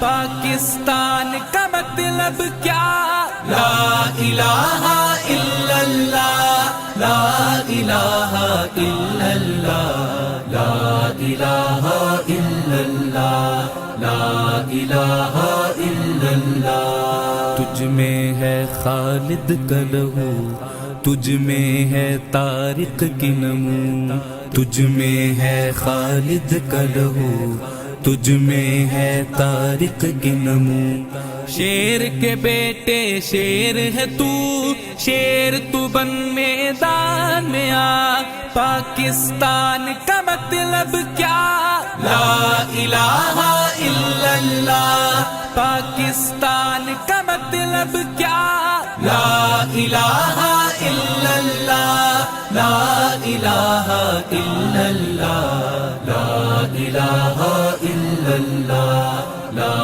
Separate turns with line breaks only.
پاکستان کا مطلب کیا؟ لا الہ الا اللہ، لا الہ الا اللہ، لا الہ الا اللہ، لا الہ الا اللہ۔ تجھ میں ہے خالد کا لہو، تجھ میں ہے طارق کی نمو، تجھ میں ہے خالد کا لہو، تجھ میں ہے طارق کی نمو۔ شیر کے بیٹے شیر ہے تو، شیر تو بن میدان میں آ۔ پاکستان کا مطلب کیا؟ لا الہ الا اللہ۔ پاکستان کا مطلب کیا؟ لا الہ الا اللہ، لا الہ الا اللہ، لا الہ الا اللہ، لا